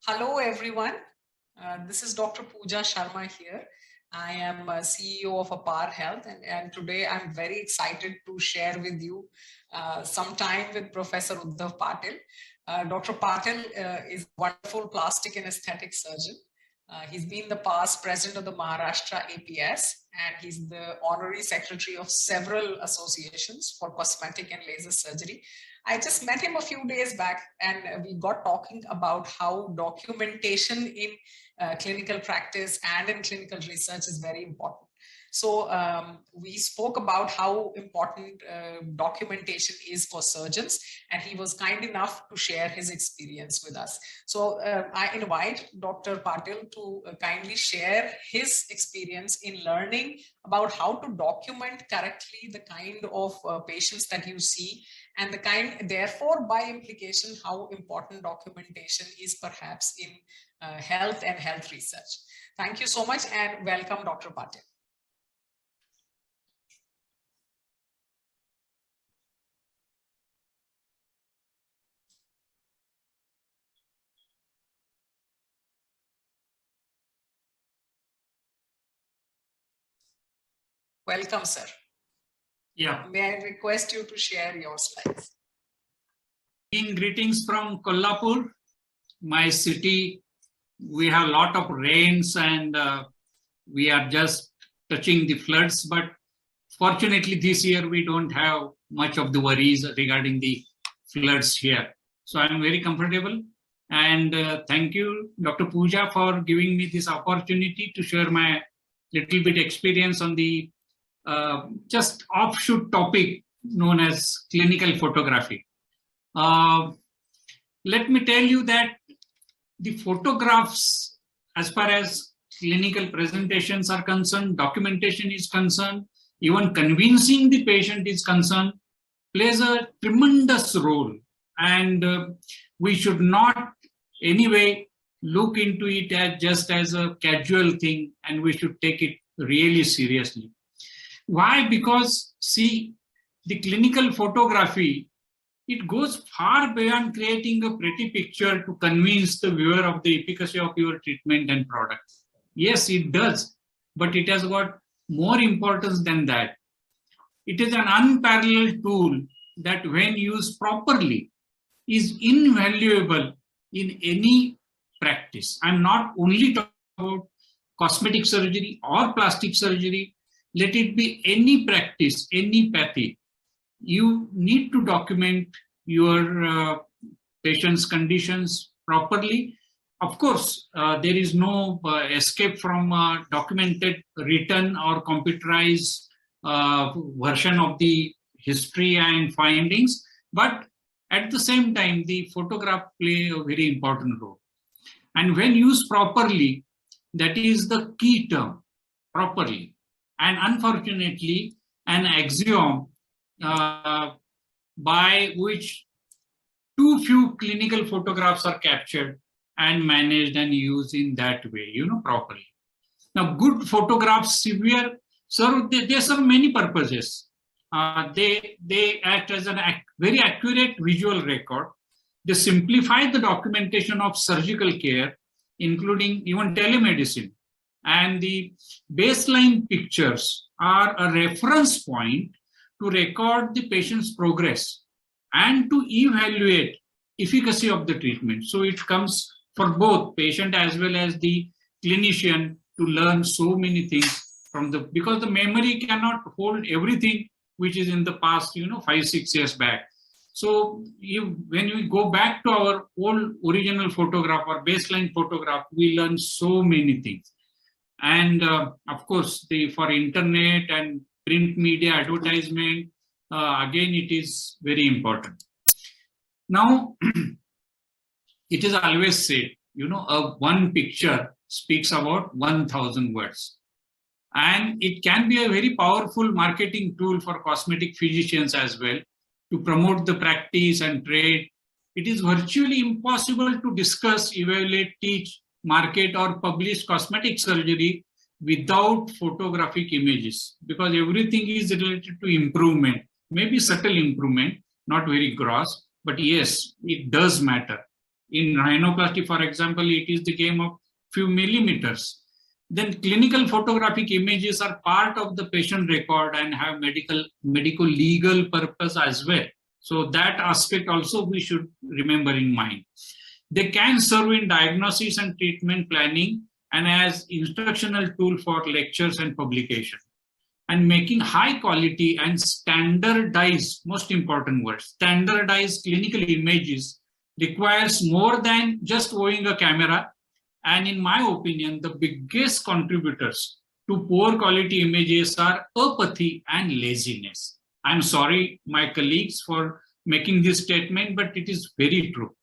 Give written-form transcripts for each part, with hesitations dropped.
Hello, everyone. This is Dr. Pooja Sharma here. I am CEO of Apar Health, and today I'm very excited to share with you some time with Professor Udhav Patil. Dr. Patil is a wonderful plastic and aesthetic surgeon. He's been the past president of the Maharashtra APS, and he's the honorary secretary of several associations for cosmetic and laser surgery. I just met him a few days back, and we got talking about how documentation in clinical practice and in clinical research is very important. So we spoke about how important documentation is for surgeons, and he was kind enough to share his experience with us. So I invite Dr. Patil to kindly share his experience in learning about how to document correctly the kind of patients that you see, and the kind, therefore, by implication, how important documentation is perhaps in health and health research. Thank you so much, and welcome, Dr. Patil. Welcome, sir. Yeah. May I request you to share your slides? Greetings from Kolhapur, my city. We have a lot of rains and we are just touching the floods, but fortunately this year we don't have much of the worries regarding the floods here. So I'm very comfortable, and thank you, Dr. Pooja, for giving me this opportunity to share my little bit experience on the just offshoot topic known as clinical photography. Let me tell you that the photographs, as far as clinical presentations are concerned, documentation is concerned, even convincing the patient is concerned, plays a tremendous role. And we should not anyway look into it as just as a casual thing, and we should take it really seriously. Why? Because, see, the clinical photography, it goes far beyond creating a pretty picture to convince the viewer of the efficacy of your treatment and product. Yes, it does, but it has got more importance than that. It is an unparalleled tool that, when used properly, is invaluable in any practice. I'm not only talking about cosmetic surgery or plastic surgery. Let it be any practice, any pathy. You need to document your patient's conditions properly. Of course, there is no escape from documented, written or computerized version of the history and findings, but at the same time, the photograph play a very important role. And when used properly, that is the key term, properly. And unfortunately, an axiom by which too few clinical photographs are captured and managed and used in that way, properly. Now, good photographs they serve many purposes. They act as a very accurate visual record. They simplify the documentation of surgical care, including even telemedicine. And the baseline pictures are a reference point to record the patient's progress and to evaluate efficacy of the treatment. So it comes for both patient as well as the clinician to learn so many things from because the memory cannot hold everything which is in the past, 5-6 years back. So when we go back to our old original photograph or baseline photograph, we learn so many things. And of course, for internet and print media advertisement, again, it is very important. Now, it is always said, one picture speaks about 1,000 words. And it can be a very powerful marketing tool for cosmetic physicians as well to promote the practice and trade. It is virtually impossible to discuss, evaluate, teach, market or publish cosmetic surgery without photographic images, because everything is related to improvement, maybe subtle improvement, not very gross, but yes, it does matter. In rhinoplasty, for example, it is the game of few millimeters. Then clinical photographic images are part of the patient record and have medical legal purpose as well. So that aspect also we should remember in mind. They can serve in diagnosis and treatment planning and as instructional tool for lectures and publication. And making high quality and standardized, most important word, standardized clinical images requires more than just owning a camera. And in my opinion, the biggest contributors to poor quality images are apathy and laziness. I'm sorry, my colleagues, for making this statement, but it is very true.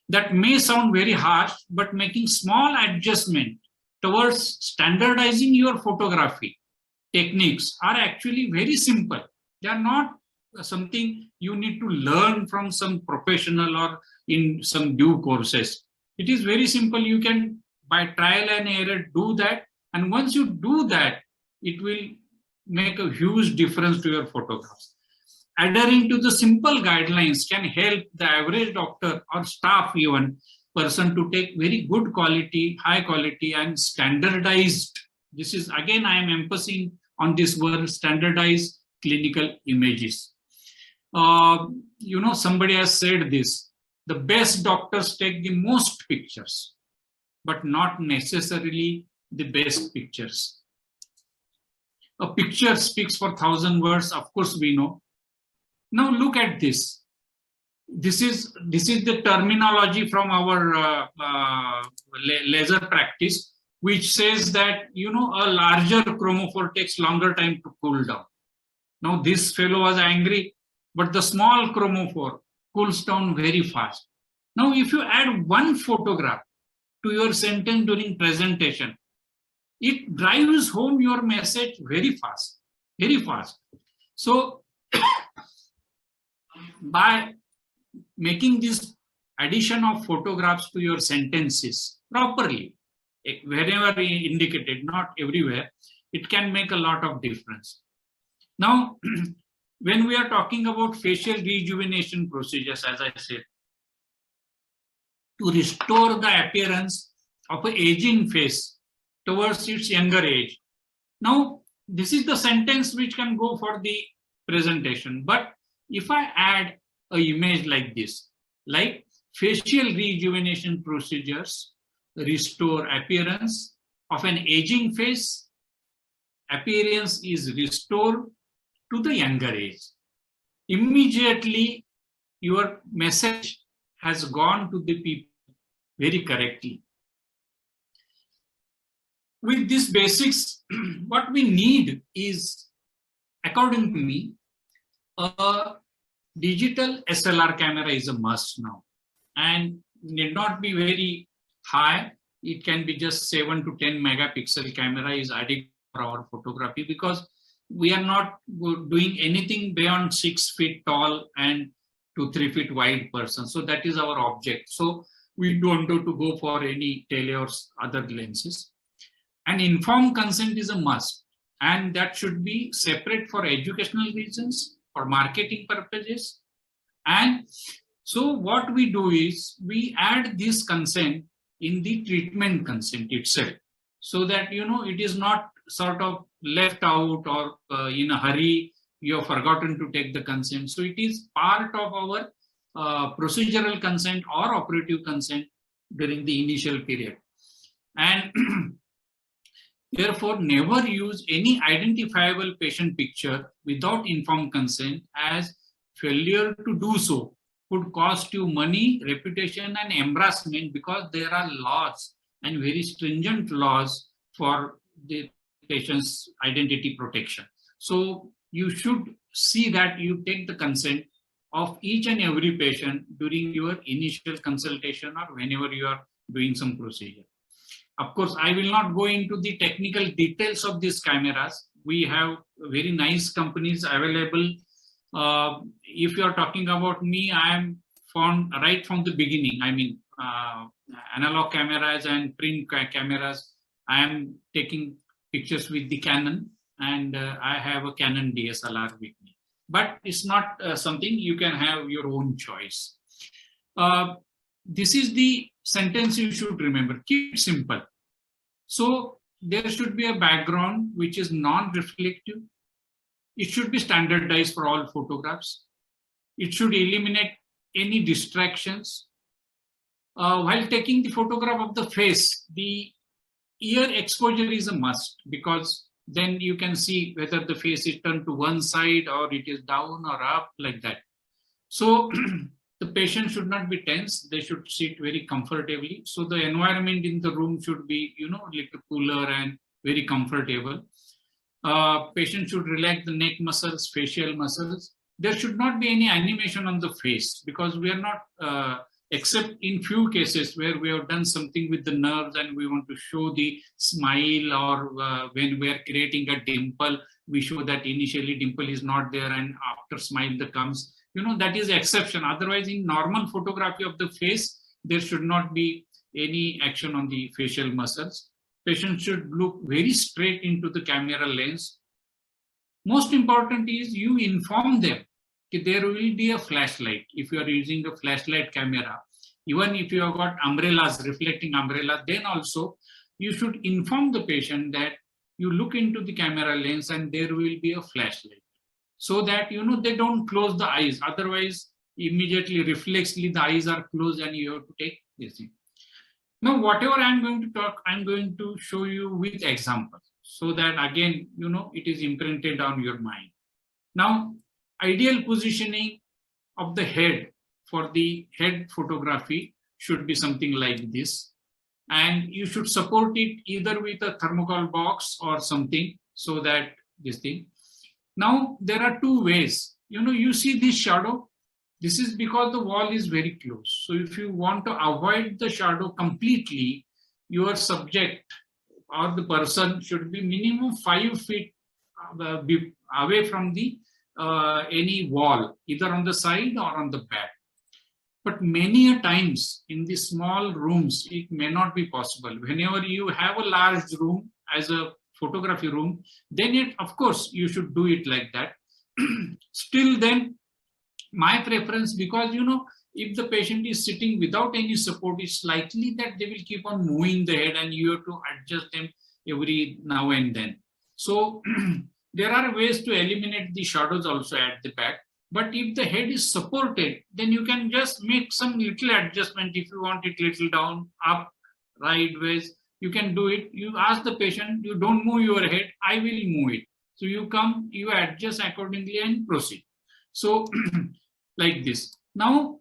That may sound very harsh, but making small adjustment towards standardizing your photography techniques are actually very simple. They are not something you need to learn from some professional or in some due courses. It is very simple. You can, by trial and error, do that. And once you do that, it will make a huge difference to your photographs. Adhering to the simple guidelines can help the average doctor or staff even person to take very good quality, high quality and standardized. This is again, I am emphasizing on this word, standardized clinical images. Somebody has said this, the best doctors take the most pictures, but not necessarily the best pictures. A picture speaks for 1,000 words, of course we know. Now look at this. This is the terminology from our laser practice, which says that, a larger chromophore takes longer time to cool down. Now this fellow was angry, but the small chromophore cools down very fast. Now if you add one photograph to your sentence during presentation, it drives home your message very fast, very fast. So by making this addition of photographs to your sentences properly, wherever indicated, not everywhere, it can make a lot of difference. Now, when we are talking about facial rejuvenation procedures, as I said, to restore the appearance of an aging face towards its younger age. Now, this is the sentence which can go for the presentation. But if I add an image like this, like facial rejuvenation procedures restore appearance of an aging face, appearance is restored to the younger age. Immediately, your message has gone to the people very correctly. With these basics, what we need is, according to me, a digital SLR camera is a must now, and need not be very high. It can be just 7 to 10 megapixel camera is adequate for our photography, because we are not doing anything beyond 6 feet tall and 2-3 feet wide person. So that is our object. So we don't want to go for any tele or other lenses. And informed consent is a must, and that should be separate for educational reasons, for marketing purposes. And so what we do is we add this consent in the treatment consent itself, so that it is not sort of left out or in a hurry you have forgotten to take the consent. So it is part of our procedural consent or operative consent during the initial period. And therefore, never use any identifiable patient picture without informed consent, as failure to do so could cost you money, reputation, and embarrassment, because there are laws and very stringent laws for the patient's identity protection. So you should see that you take the consent of each and every patient during your initial consultation or whenever you are doing some procedure. Of course, I will not go into the technical details of these cameras. We have very nice companies available. If you are talking about me, I am found right from the beginning. I mean, analog cameras and print cameras. I am taking pictures with the Canon, and I have a Canon DSLR with me. But it's not something you can have your own choice. this is the sentence you should remember. Keep it simple. So there should be a background which is non-reflective. It should be standardized for all photographs. It should eliminate any distractions. While taking the photograph of the face, the ear exposure is a must, because then you can see whether the face is turned to one side or it is down or up, like that. So the patient should not be tense. They should sit very comfortably. So the environment in the room should be, like cooler and very comfortable. Patient should relax the neck muscles, facial muscles. There should not be any animation on the face, because we are not, except in few cases where we have done something with the nerves and we want to show the smile, or when we are creating a dimple, we show that initially dimple is not there and after smile that comes. That is exception. Otherwise, in normal photography of the face, there should not be any action on the facial muscles. Patient should look very straight into the camera lens. Most important is you inform them that there will be a flashlight. If you are using a flashlight camera, even if you have got umbrellas, reflecting umbrellas, then also you should inform the patient that you look into the camera lens and there will be a flashlight, so that they don't close the eyes. Otherwise, immediately, reflexly, the eyes are closed and you have to take this thing. Now, whatever I'm going to talk, I'm going to show you with examples, so that again, it is imprinted on your mind. Now, ideal positioning of the head for the head photography should be something like this. And you should support it either with a thermocol box or something, so that this thing. Now, there are two ways. You see this shadow. This is because the wall is very close. So if you want to avoid the shadow completely, your subject or the person should be minimum 5 feet away from the any wall, either on the side or on the back. But many a times in the small rooms, it may not be possible. Whenever you have a large room as a photography room, then of course, you should do it like that. Still then, my preference, because if the patient is sitting without any support, it's likely that they will keep on moving the head and you have to adjust them every now and then. So there are ways to eliminate the shadows also at the back. But if the head is supported, then you can just make some little adjustment. If you want it little down, up, right ways, you can do it. You ask the patient, you don't move your head, I will move it. So you come, you adjust accordingly and proceed. So like this. Now,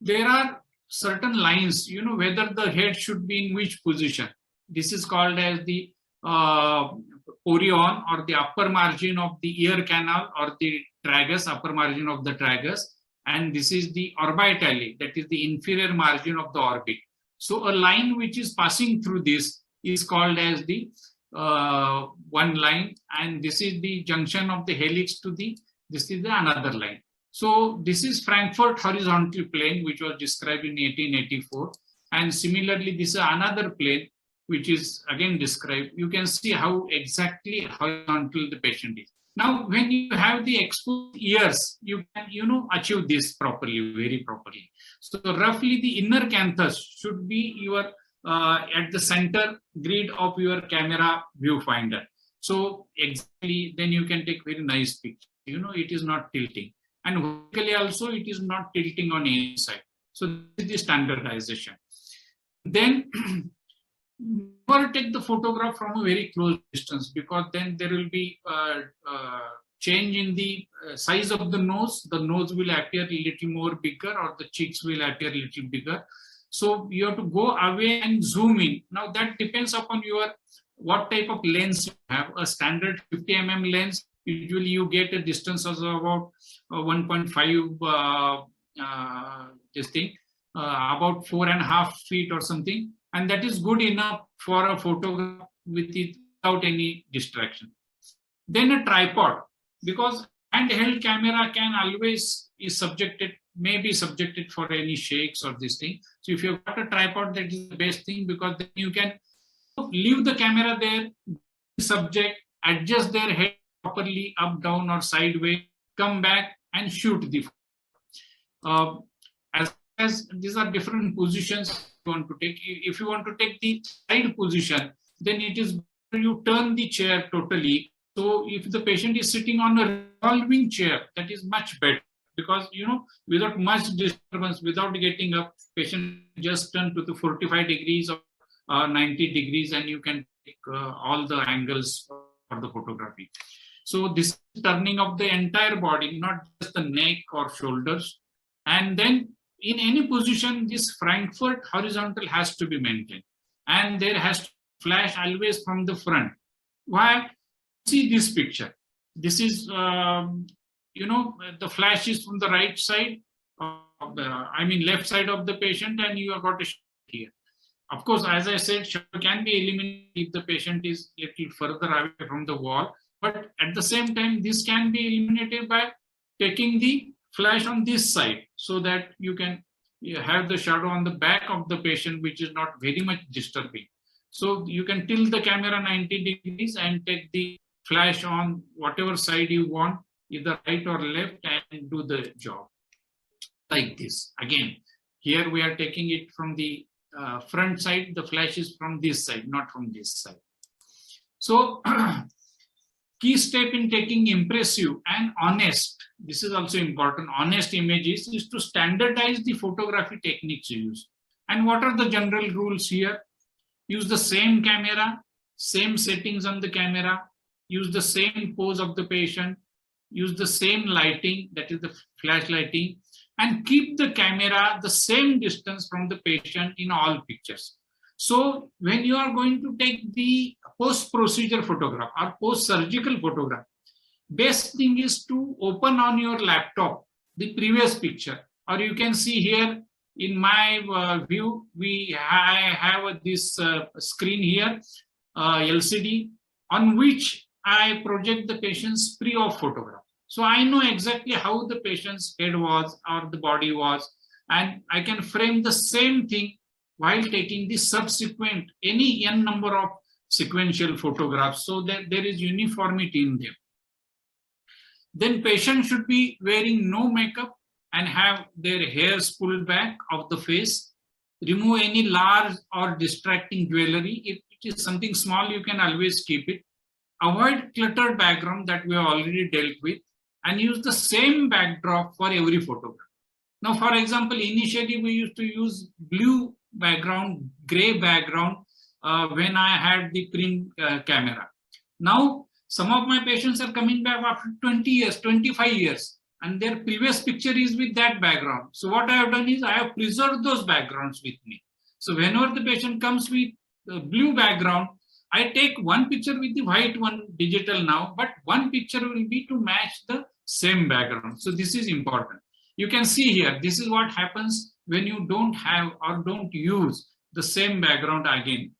there are certain lines, whether the head should be in which position. This is called as the orion, or the upper margin of the ear canal, or the tragus, upper margin of the tragus. And this is the orbitally, that is the inferior margin of the orbit. So a line which is passing through this is called as the one line. And this is the junction of the helix to this is the another line. So this is Frankfurt horizontal plane, which was described in 1884. And similarly, this is another plane, which is again described. You can see how exactly horizontal the patient is. Now, when you have the exposed ears, you can, achieve this properly, very properly. So roughly the inner canthus should be your at the center grid of your camera viewfinder. So exactly, then you can take very nice picture. It is not tilting. And vertically also, it is not tilting on any side. So this is the standardization. Then never take the photograph from a very close distance, because then there will be change in the size of the nose. The nose will appear a little more bigger, or the cheeks will appear a little bigger. So you have to go away and zoom in. Now that depends upon what type of lens you have. A standard 50 mm lens, usually you get a distance of about 1.5 this thing, about 4.5 feet or something. And that is good enough for a photograph without any distraction. Then a tripod, because handheld camera can always may be subjected for any shakes or this thing. So if you've got a tripod, that is the best thing, because then you can leave the camera there, subject, adjust their head properly, up, down, or sideways, come back and shoot the photo. As has, these are different positions you want to take. If you want to take the side position, then it is you turn the chair totally. So if the patient is sitting on a revolving chair, that is much better, because without much disturbance, without getting up, patient just turn to the 45 degrees or 90 degrees, and you can take all the angles for the photography. So this is turning of the entire body, not just the neck or shoulders. And then in any position, this Frankfurt horizontal has to be maintained, and there has to flash always from the front. Why? See this picture. This is, the flash is from the right side, left side of the patient, and you have got a shot here. Of course, as I said, shot can be eliminated if the patient is a little further away from the wall. But at the same time, this can be eliminated by taking the flash on this side, so that you can have the shadow on the back of the patient, which is not very much disturbing. So you can tilt the camera 90 degrees and take the flash on whatever side you want, either right or left, and do the job like this. Again, here we are taking it from the front side. The flash is from this side, not from this side. So key step in taking impressive and honest, this is also important, honest images, is to standardize the photography techniques used. And what are the general rules here? Use the same camera, same settings on the camera, use the same pose of the patient, use the same lighting, that is the flash lighting, and keep the camera the same distance from the patient in all pictures. So when you are going to take the post-procedure photograph or post-surgical photograph, best thing is to open on your laptop the previous picture, or you can see here in my view, I have this screen here, LCD, on which I project the patient's pre-op photograph. So I know exactly how the patient's head was or the body was, and I can frame the same thing while taking the subsequent any n number of sequential photographs, so that there is uniformity in them. Then patient should be wearing no makeup and have their hairs pulled back of the face. Remove any large or distracting jewelry. If it is something small, you can always keep it. Avoid cluttered background that we have already dealt with, and use the same backdrop for every photograph. Now, for example, initially we used to use blue background, gray background when I had the print camera. Now, some of my patients are coming back after 20 years, 25 years, and their previous picture is with that background. So what I have done is I have preserved those backgrounds with me. So whenever the patient comes with the blue background, I take one picture with the white one, digital now, but one picture will be to match the same background. So this is important. You can see here, this is what happens when you don't have or don't use the same background again.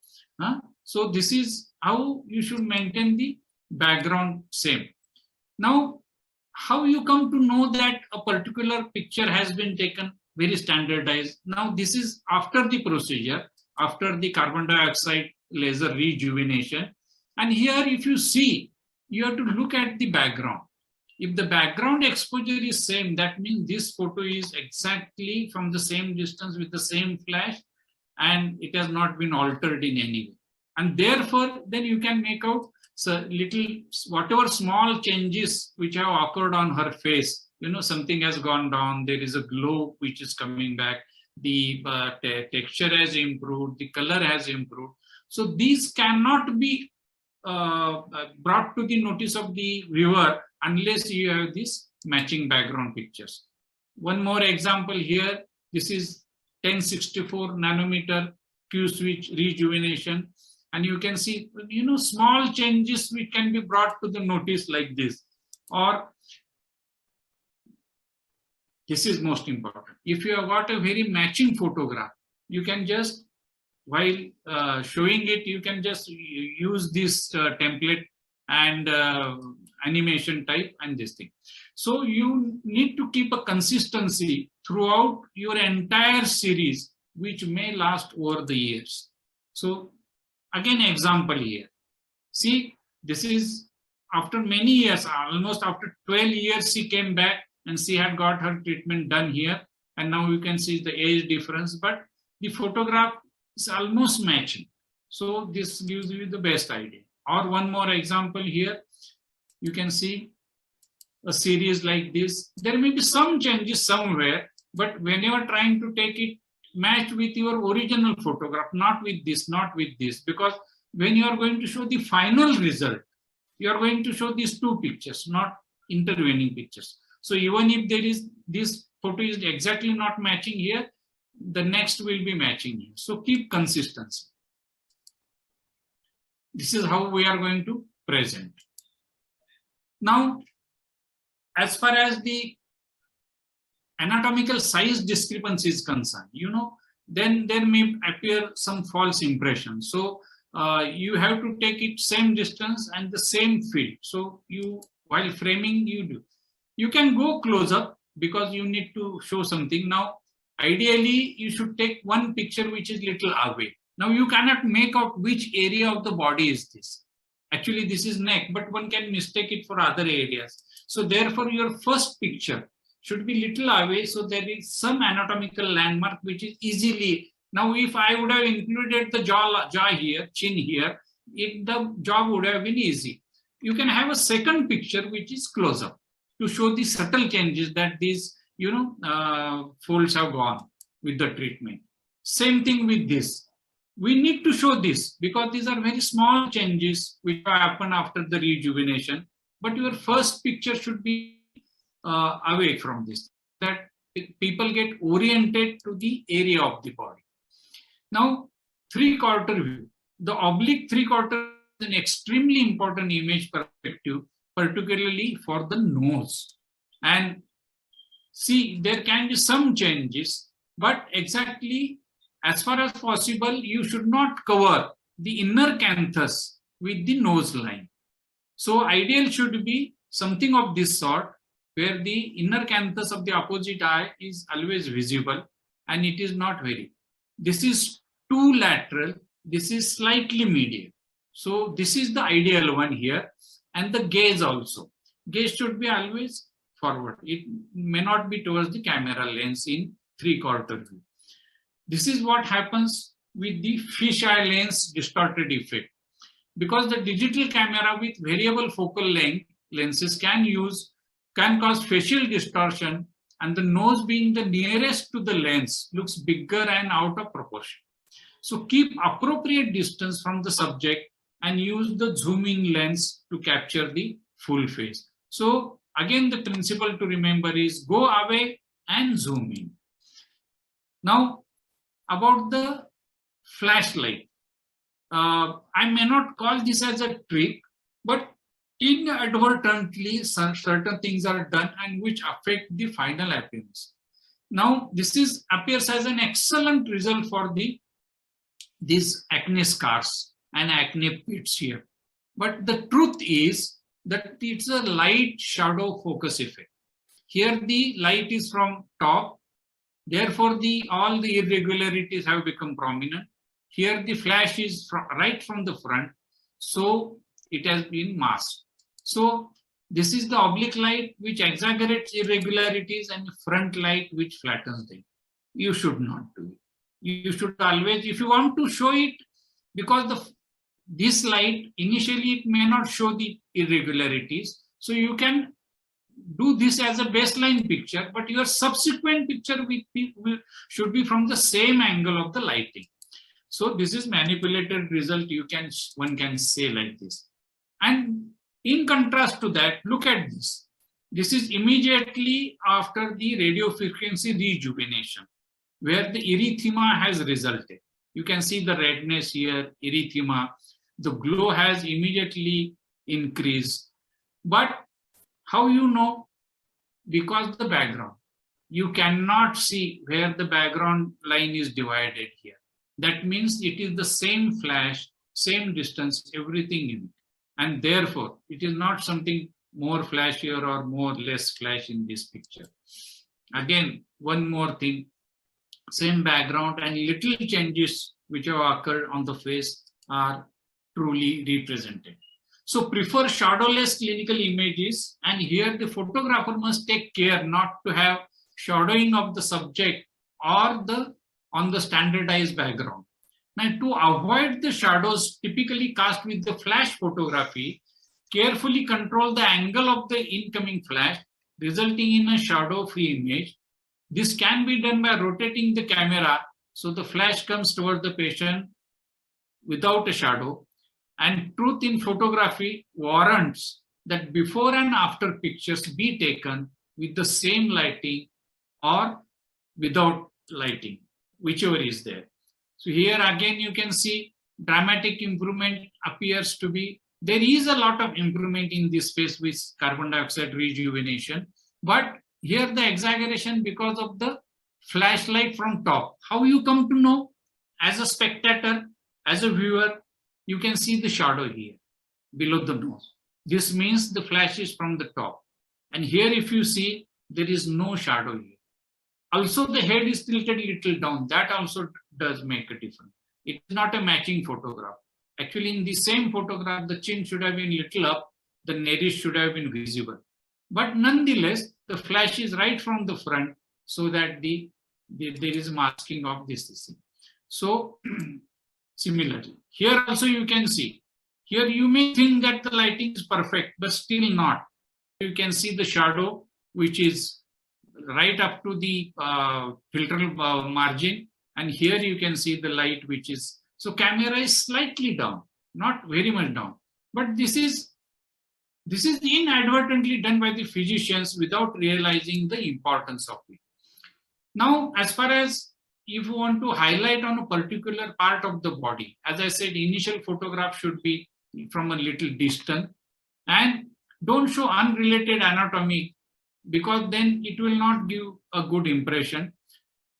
So this is how you should maintain the background same. Now, how you come to know that a particular picture has been taken very standardized? Now, this is after the procedure, after the carbon dioxide laser rejuvenation. And here, if you see, you have to look at the background. If the background exposure is same, that means this photo is exactly from the same distance with the same flash, and it has not been altered in any way. And therefore, then you can make out little, whatever small changes which have occurred on her face, something has gone down, there is a glow which is coming back, the texture has improved, the color has improved. So these cannot be brought to the notice of the viewer unless you have these matching background pictures. One more example here, this is 1064 nanometer Q switch rejuvenation. And you can see, small changes which can be brought to the notice like this. Or this is most important. If you have got a very matching photograph, you can just, while showing it, you can just use this template and animation type and this thing. So you need to keep a consistency throughout your entire series, which may last over the years. So again, example here. See, this is after many years, almost after 12 years, she came back and she had got her treatment done here. and now you can see the age difference, but the photograph is almost matching. So this gives you the best idea. Or one more example here, you can see a series like this. There may be some changes somewhere, but when you are trying to take it, match with your original photograph, not with this, because when you are going to show the final result, you are going to show these two pictures, not intervening pictures. So even if there is this photo is exactly not matching here, the next will be matching here. So keep consistency. This is how we are going to present. Now, as far as the anatomical size discrepancy is concerned, then there may appear some false impression. So you have to take it same distance and the same field. So while framing, you can go close up because you need to show something. Now, ideally, you should take one picture which is little away. Now, you cannot make out which area of the body is this. Actually, this is neck, but one can mistake it for other areas. So therefore, your first picture should be little away, so there is some anatomical landmark which is easily. Now, if I would have included the jaw here, chin here, the job would have been easy. You can have a second picture which is close up to show the subtle changes that these folds have gone with the treatment. Same thing with this. We need to show this because these are very small changes which happen after the rejuvenation. But your first picture should be away from this, that people get oriented to the area of the body. Now, three-quarter view. The oblique three-quarter is an extremely important image perspective, particularly for the nose. And see, there can be some changes, but exactly as far as possible, you should not cover the inner canthus with the nose line. So ideal should be something of this sort, where the inner canthus of the opposite eye is always visible and it is not very. This is too lateral, this is slightly medial. So this is the ideal one here. And the gaze also. Gaze should be always forward. It may not be towards the camera lens in three-quarter view. This is what happens with the fisheye lens distorted effect. Because the digital camera with variable focal length lenses can cause facial distortion, and the nose being the nearest to the lens looks bigger and out of proportion. So keep appropriate distance from the subject and use the zooming lens to capture the full face. So again, the principle to remember is go away and zoom in. Now, about the flashlight. I may not call this as a trick, but inadvertently certain things are done and which affect the final appearance. Now, this appears as an excellent result for these acne scars and acne pits here. But the truth is that it's a light shadow focus effect. Here the light is from top, therefore all the irregularities have become prominent. Here the flash is right from the front, so it has been masked. So this is the oblique light which exaggerates irregularities and front light which flattens them. You should not do it. You should always, if you want to show it, because this light, initially it may not show the irregularities, so you can do this as a baseline picture, but your subsequent picture should be from the same angle of the lighting. So this is manipulated result, one can say like this. And in contrast to that, look at this. This is immediately after the radiofrequency rejuvenation, where the erythema has resulted. You can see the redness here, erythema. The glow has immediately increased. But how you know? Because the background. You cannot see where the background line is divided here. That means it is the same flash, same distance, everything in it. And therefore, it is not something more flashier or more less flash in this picture. Again, one more thing, same background and little changes which have occurred on the face are truly represented. So prefer shadowless clinical images, and here the photographer must take care not to have shadowing of the subject or on the standardized background. Now, to avoid the shadows typically cast with the flash photography, carefully control the angle of the incoming flash, resulting in a shadow-free image. This can be done by rotating the camera so the flash comes toward the patient without a shadow. And truth in photography warrants that before and after pictures be taken with the same lighting or without lighting, whichever is there. So here again you can see dramatic improvement appears to be, there is a lot of improvement in this phase with carbon dioxide rejuvenation, but here the exaggeration because of the flashlight from top. How you come to know? As a spectator, as a viewer, you can see the shadow here below the nose. This means the flash is from the top. And here if you see, there is no shadow here. Also the head is tilted a little down. That also does make a difference. It is not a matching photograph. Actually in the same photograph, the chin should have been little up, the nariz should have been visible. But nonetheless, the flash is right from the front so that there is masking of this. So similarly, here also you can see, here you may think that the lighting is perfect, but still not. You can see the shadow, which is right up to the filter margin. And here you can see the light, which is, so camera is slightly down, not very much down. But this is inadvertently done by the physicians without realizing the importance of it. Now, as far as if you want to highlight on a particular part of the body, as I said, initial photograph should be from a little distance and don't show unrelated anatomy because then it will not give a good impression.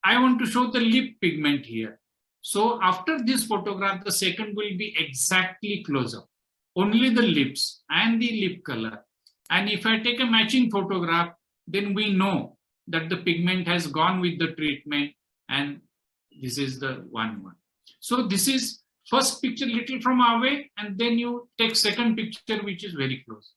I want to show the lip pigment here. So after this photograph, the second will be exactly close up. Only the lips and the lip color. And if I take a matching photograph, then we know that the pigment has gone with the treatment and this is the one. So this is first picture little from away and then you take second picture which is very close.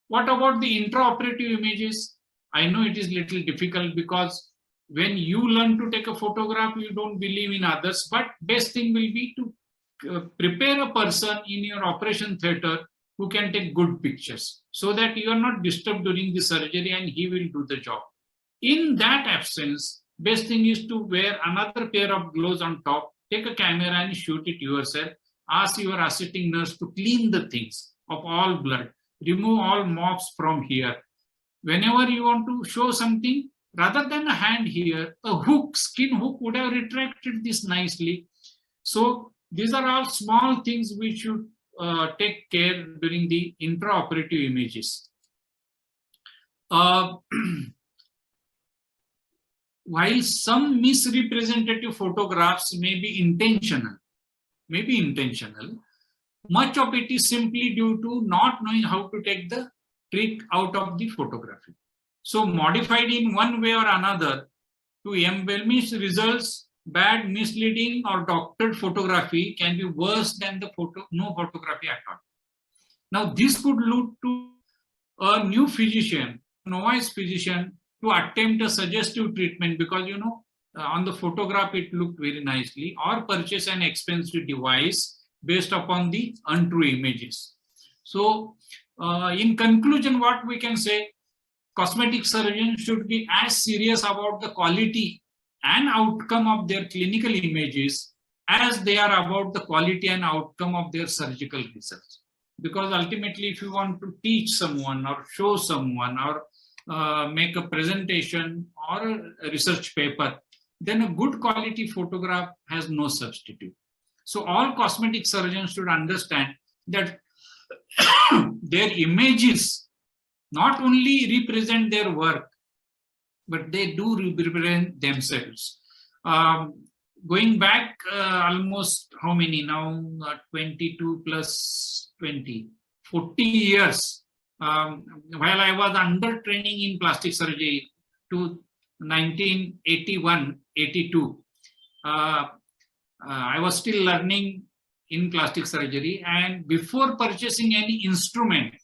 What about the intraoperative images? I know it is little difficult because when you learn to take a photograph, you don't believe in others, but best thing will be to prepare a person in your operation theater who can take good pictures so that you are not disturbed during the surgery and he will do the job. In that absence, best thing is to wear another pair of gloves on top, take a camera and shoot it yourself, ask your assisting nurse to clean the things of all blood, remove all mops from here. Whenever you want to show something, rather than a hand here, a hook, skin hook would have retracted this nicely. So these are all small things which should take care during the intraoperative images. While some misrepresentative photographs may be intentional, much of it is simply due to not knowing how to take the trick out of the photography. So modified in one way or another to embellish results, bad, misleading or doctored photography can be worse than the no photography at all. Now this could lead to a new physician, novice physician, to attempt a suggestive treatment because on the photograph it looked very nicely, or purchase an expensive device based upon the untrue images. So in conclusion, what we can say, cosmetic surgeons should be as serious about the quality and outcome of their clinical images as they are about the quality and outcome of their surgical research. Because ultimately, if you want to teach someone or show someone or make a presentation or a research paper, then a good quality photograph has no substitute. So all cosmetic surgeons should understand that their images not only represent their work, but they do represent themselves. Going back almost how many now, 22 plus 20, 40 years, while I was under training in plastic surgery to 1981, 82, I was still learning in plastic surgery, and before purchasing any instrument,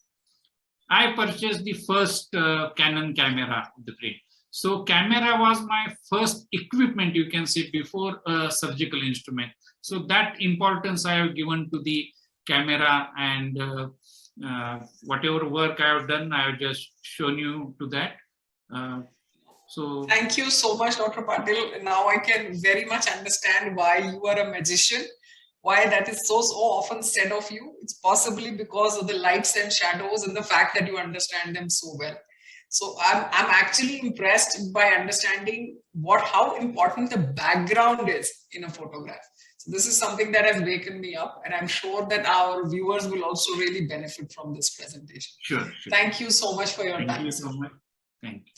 I purchased the first Canon camera of the print. So camera was my first equipment, you can say, before a surgical instrument. So that importance I have given to the camera, and whatever work I have done, I have just shown you to that. So thank you so much, Dr. Patil. Now I can very much understand why you are a magician, why that is so often said of you. It's possibly because of the lights and shadows and the fact that you understand them so well. So I'm actually impressed by understanding how important the background is in a photograph. So this is something that has waken me up, and I'm sure that our viewers will also really benefit from this presentation. sure. Thank you so much for your time. Thank you so much. Thank you.